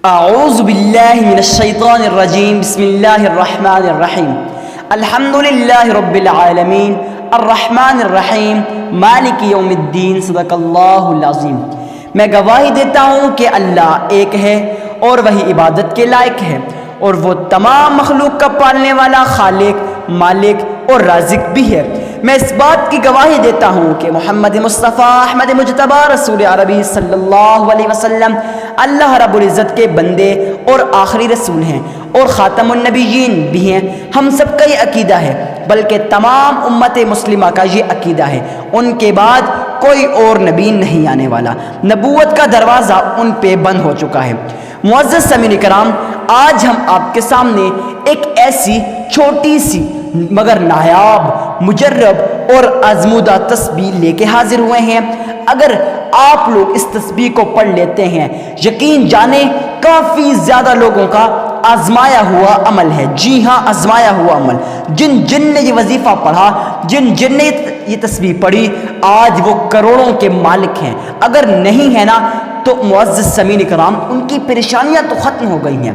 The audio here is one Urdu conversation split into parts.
اعوذ باللہ من الشیطان الرجیم بسم اللہ الرحمن الرحیم الحمد للہ رب العالمین الرحمن الرحیم مالک یوم الدین صدق اللہ العظیم۔ میں گواہی دیتا ہوں کہ اللہ ایک ہے اور وہی عبادت کے لائق ہے، اور وہ تمام مخلوق کا پالنے والا خالق، مالک اور رازق بھی ہے۔ میں اس بات کی گواہی دیتا ہوں کہ محمد مصطفیٰ احمد مجتبیٰ رسول عربی صلی اللہ علیہ وسلم اللہ رب العزت کے بندے اور آخری رسول ہیں اور خاتم النبیین بھی ہیں۔ ہم سب کا یہ عقیدہ ہے، بلکہ تمام امت مسلمہ کا یہ عقیدہ ہے، ان کے بعد کوئی اور نبی نہیں آنے والا، نبوت کا دروازہ ان پہ بند ہو چکا ہے۔ معزز سامعین کرام، آج ہم آپ کے سامنے ایک ایسی چھوٹی سی مگر نایاب، مجرب اور آزمودہ تسبیح لے کے حاضر ہوئے ہیں۔ اگر آپ لوگ اس تسبیح کو پڑھ لیتے ہیں، یقین جانیں کافی زیادہ لوگوں کا آزمایا ہوا عمل ہے۔ جی ہاں، آزمایا ہوا عمل۔ جن نے یہ وظیفہ پڑھا، جن نے یہ تسبیح پڑھی، آج وہ کروڑوں کے مالک ہیں۔ اگر نہیں ہے نا تو معزز سامعین کرام، ان کی پریشانیاں تو ختم ہو گئی ہیں۔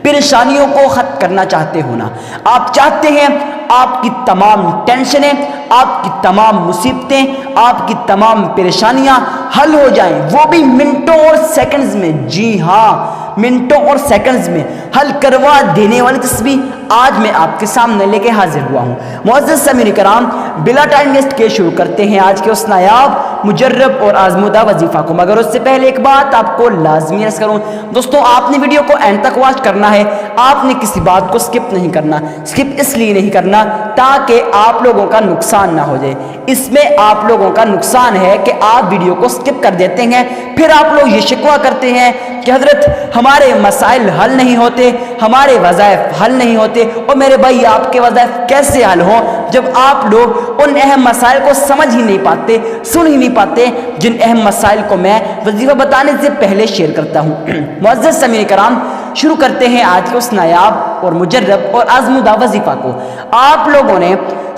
پریشانیوں کو ختم کرنا چاہتے ہو نا؟ آپ چاہتے ہیں آپ کی تمام ٹینشنیں، آپ کی تمام مصیبتیں، آپ کی تمام پریشانیاں حل ہو جائیں، وہ بھی منٹوں اور سیکنڈز میں۔ جی ہاں، منٹوں اور سیکنڈز میں حل کروا دینے والی تسبیح آج میں آپ کے سامنے لے کے حاضر ہوا ہوں۔ معزز سامعین کرام، بلا ٹائم ویسٹ کے شروع کرتے ہیں آج کے اس نایاب، مجرب اور آزمودہ وظیفہ کو، مگر اس سے پہلے ایک بات آپ کو لازمی عرض کروں۔ دوستوں، آپ نے ویڈیو کو اینڈ تک واچ کرنا ہے، آپ نے کسی بات کو سکپ نہیں کرنا۔ سکپ اس لیے نہیں کرنا تاکہ آپ لوگوں کا نقصان نہ ہو جائے۔ اس میں آپ لوگوں کا نقصان ہے کہ آپ ویڈیو کو سکپ کر دیتے ہیں، پھر آپ لوگ یہ شکوہ کرتے ہیں کہ حضرت ہمارے مسائل حل نہیں ہوتے، ہمارے وظائف حل نہیں ہوتے۔ اور میرے بھائی، آپ کے وظائف کیسے حل ہوں جب آپ لوگ ان اہم مسائل کو سمجھ ہی نہیں پاتے، سن ہی نہیں پاتے، جن اہم مسائل کو میں وظیفہ بتانے سے پہلے شیئر کرتا ہوں۔ معزز سامعین کرام، شروع کرتے ہیں آج کے اس نایاب اور مجرب اور آزمودہ وظیفہ کو۔ آپ لوگوں نے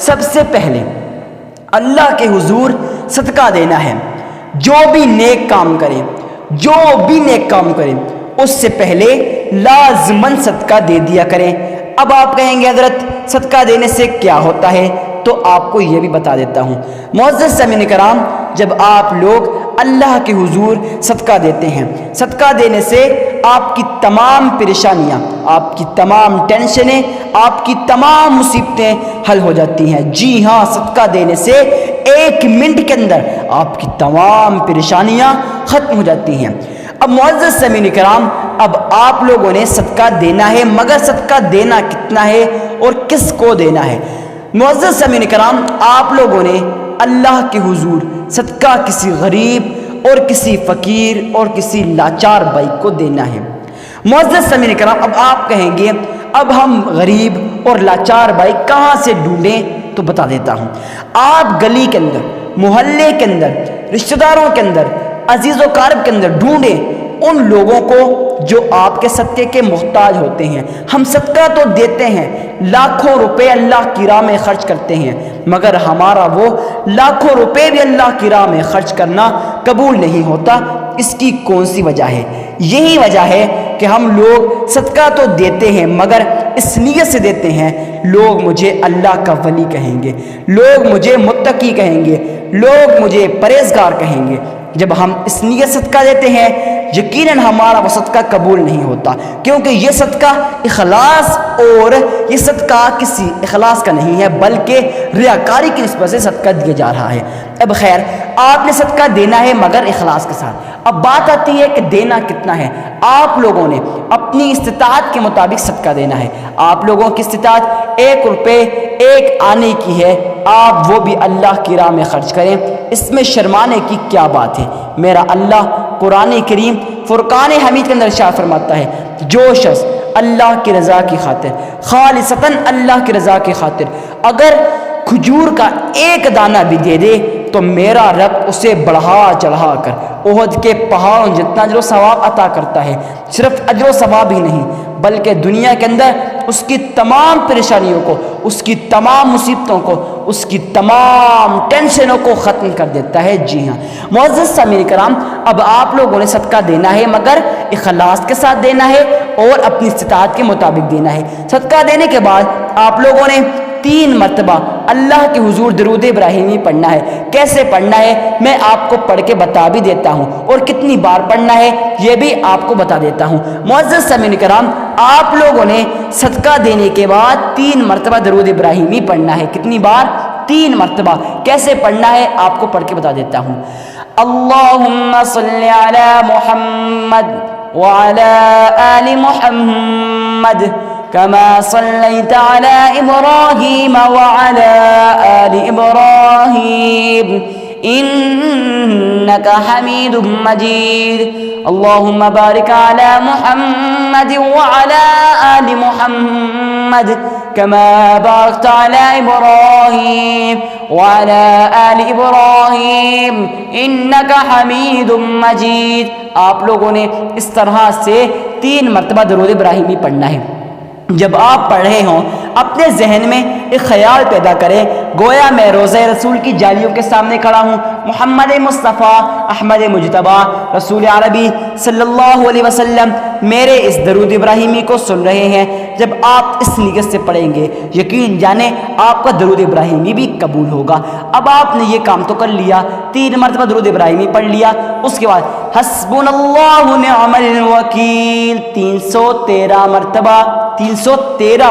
سب سے پہلے اللہ کے حضور صدقہ دینا ہے۔ جو بھی نیک کام کرے، جو بھی نیک کام کرے، اس سے پہلے لازماً صدقہ دے دیا کریں۔ اب آپ کہیں گے حضرت صدقہ دینے سے کیا ہوتا ہے؟ تو آپ کو یہ بھی بتا دیتا ہوں۔ معزز سامعین کرام، جب آپ لوگ اللہ کے حضور صدقہ دیتے ہیں، صدقہ دینے سے آپ کی تمام پریشانیاں، آپ کی تمام ٹینشنیں، آپ کی تمام مصیبتیں حل ہو جاتی ہیں۔ جی ہاں، صدقہ دینے سے 1 منٹ کے اندر آپ کی تمام پریشانیاں ختم ہو جاتی ہیں۔ اب معزز سامعین کرام، اب آپ لوگوں نے صدقہ دینا ہے، مگر صدقہ دینا کتنا ہے اور کس کو دینا ہے؟ معزز سامعین کرام، آپ لوگوں نے اللہ کے حضور صدقہ کسی غریب اور کسی فقیر اور کسی لاچار بھائی کو دینا ہے۔ معزز سامعین کرام، اب آپ کہیں گے اب ہم غریب اور لاچار بھائی کہاں سے ڈھونڈیں؟ تو بتا دیتا ہوں۔ آپ گلی کے اندر، محلے کے اندر، رشتہ داروں کے اندر، عزیز و اقارب کے اندر ڈھونڈیں ان لوگوں کو جو آپ کے صدقے کے محتاج ہوتے ہیں۔ ہم صدقہ تو دیتے ہیں، لاکھوں روپے اللہ کی راہ میں خرچ کرتے ہیں، مگر ہمارا وہ لاکھوں روپے بھی اللہ کی راہ میں خرچ کرنا قبول نہیں ہوتا۔ اس کی کون سی وجہ ہے؟ یہی وجہ ہے کہ ہم لوگ صدقہ تو دیتے ہیں، مگر اس نیت سے دیتے ہیں لوگ مجھے اللہ کا ولی کہیں گے، لوگ مجھے متقی کہیں گے، لوگ مجھے پرہیزگار کہیں گے۔ جب ہم اس نیت صدقہ دیتے ہیں، یقیناً ہمارا وہ صدقہ قبول نہیں ہوتا، کیونکہ یہ صدقہ اخلاص، اور یہ صدقہ کسی اخلاص کا نہیں ہے، بلکہ ریاکاری کی نسبت سے صدقہ دیا جا رہا ہے۔ اب خیر، آپ نے صدقہ دینا ہے مگر اخلاص کے ساتھ۔ اب بات آتی ہے کہ دینا کتنا ہے۔ آپ لوگوں نے اپنی استطاعت کے مطابق صدقہ دینا ہے۔ آپ لوگوں کی استطاعت 1 روپے 1 آنے کی ہے، آپ وہ بھی اللہ کی راہ میں خرچ کریں۔ اس میں شرمانے کی کیا بات ہے؟ میرا اللہ قرآن کریم فرقان حمید کے اندر ارشاد فرماتا ہے، جو شخص اللہ کی رضا کی خاطر، خالصتاً اللہ کی رضا کی خاطر، اگر کھجور کا 1 دانہ بھی دے دے تو میرا رب اسے بڑھا چڑھا کر احد کے پہاڑوں جتنا اجر و ثواب عطا کرتا ہے۔ صرف اجر و ثواب ہی نہیں، بلکہ دنیا کے اندر اس کی تمام پریشانیوں کو، اس کی تمام مصیبتوں کو، اس کی تمام ٹینشنوں کو ختم کر دیتا ہے۔ جی ہاں معزز سامعین کرام، اب آپ لوگوں نے صدقہ دینا ہے، مگر اخلاص کے ساتھ دینا ہے اور اپنی استطاعت کے مطابق دینا ہے۔ صدقہ دینے کے بعد آپ لوگوں نے 3 مرتبہ اللہ کے حضور درود ابراہیمی پڑھنا ہے۔ کیسے پڑھنا ہے میں آپ کو پڑھ کے بتا بھی دیتا ہوں، اور کتنی بار پڑھنا ہے یہ بھی آپ کو بتا دیتا ہوں۔ معزز سامعین کرام، آپ لوگوں نے صدقہ دینے کے بعد 3 مرتبہ درود ابراہیمی پڑھنا ہے۔ کتنی بار؟ 3 مرتبہ۔ کیسے پڑھنا ہے آپ کو پڑھ کے بتا دیتا ہوں۔ اللہم صلی علی محمد وعلی آل محمد كما صليت على إبراهيم وعلى آل إبراهيم إنك حميد مجيد اللهم بارك على محمد وعلى آل محمد كما باركت على إبراهيم وعلى آل إبراهيم إنك حميد مجيد۔ آپ لوگوں نے اس طرح سے 3 مرتبہ درود ابراہیمی پڑھنا ہے۔ جب آپ پڑھ رہے ہوں اپنے ذہن میں ایک خیال پیدا کریں، گویا میں روضہ رسول کی جالیوں کے سامنے کھڑا ہوں، محمد مصطفیٰ احمد مجتبیٰ رسول عربی صلی اللہ علیہ وسلم میرے اس درود ابراہیمی کو سن رہے ہیں۔ جب آپ اس نیت سے پڑھیں گے یقین جانیں آپ کا درود ابراہیمی بھی قبول ہوگا۔ اب آپ نے یہ کام تو کر لیا، 3 مرتبہ درود ابراہیمی پڑھ لیا، اس کے بعد حسبنا اللہ نعم الوکیل 313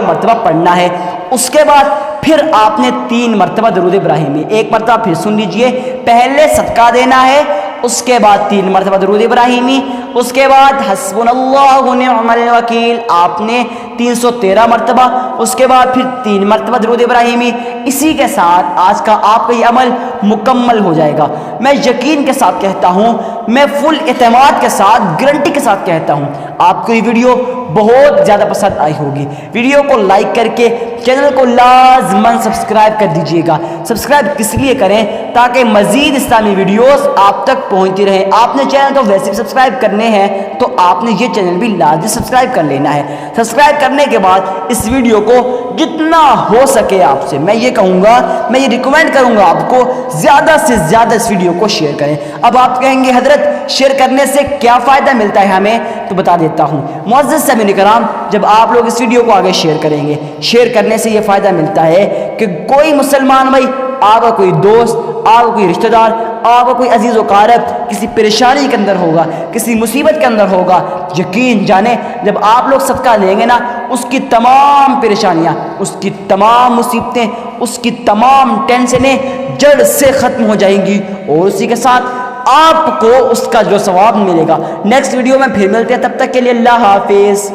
مرتبہ پڑھنا ہے۔ اس کے بعد پھر آپ نے 3 مرتبہ درود ابراہیمی، ایک مرتبہ پھر سن لیجئے، پہلے صدقہ دینا ہے، اس کے بعد 3 مرتبہ درود ابراہیمی، اس کے بعد حسبنا اللہ نعم الوکیل آپ نے 313 مرتبہ، اس کے بعد پھر 3 مرتبہ درود ابراہیمی۔ اسی کے ساتھ آج کا آپ کا یہ عمل مکمل ہو جائے گا۔ میں یقین کے ساتھ کہتا ہوں، میں فل اعتماد کے ساتھ، گارنٹی کے ساتھ کہتا ہوں، آپ کو یہ ویڈیو بہت زیادہ پسند آئی ہوگی۔ ویڈیو کو لائک کر کے چینل کو لازماً سبسکرائب کر دیجئے گا۔ سبسکرائب کس لیے کریں؟ تاکہ مزید اسلامی ویڈیوز آپ تک پہنچتی رہیں۔ آپ نے چینل تو ویسے بھی سبسکرائب کرنے ہیں تو آپ نے یہ چینل بھی لازمی سبسکرائب کر لینا ہے۔ سبسکرائب کرنے کے بعد اس ویڈیو کو جتنا ہو سکے آپ سے میں یہ کہوں گا، میں یہ ریکمینڈ کروں گا آپ کو زیادہ سے زیادہ اس ویڈیو کو شیئر کریں۔ اب آپ کہیں گے حضرت شیئر کرنے سے کیا فائدہ ملتا ہے ہمیں؟ تو بتا دیتا ہوں۔ معزز سامعین کرام، جب آپ لوگ اس ویڈیو کو آگے شیئر کریں گے، شیئر کرنے سے یہ فائدہ ملتا ہے کہ کوئی مسلمان بھائی، آپ کا کوئی دوست، آپ کا کوئی رشتہ دار، آپ کا کوئی عزیز و قارب کسی پریشانی کے اندر ہوگا، کسی مصیبت کے اندر ہوگا، یقین جانیں جب آپ لوگ صدقہ لیں گے نا، اس کی تمام پریشانیاں، اس کی تمام مصیبتیں، اس کی تمام ٹینشنیں جڑ سے ختم ہو جائیں گی، اور اسی کے ساتھ آپ کو اس کا جو ثواب ملے گا۔ نیکسٹ ویڈیو میں پھر ملتے ہیں، تب تک کے لیے اللہ حافظ۔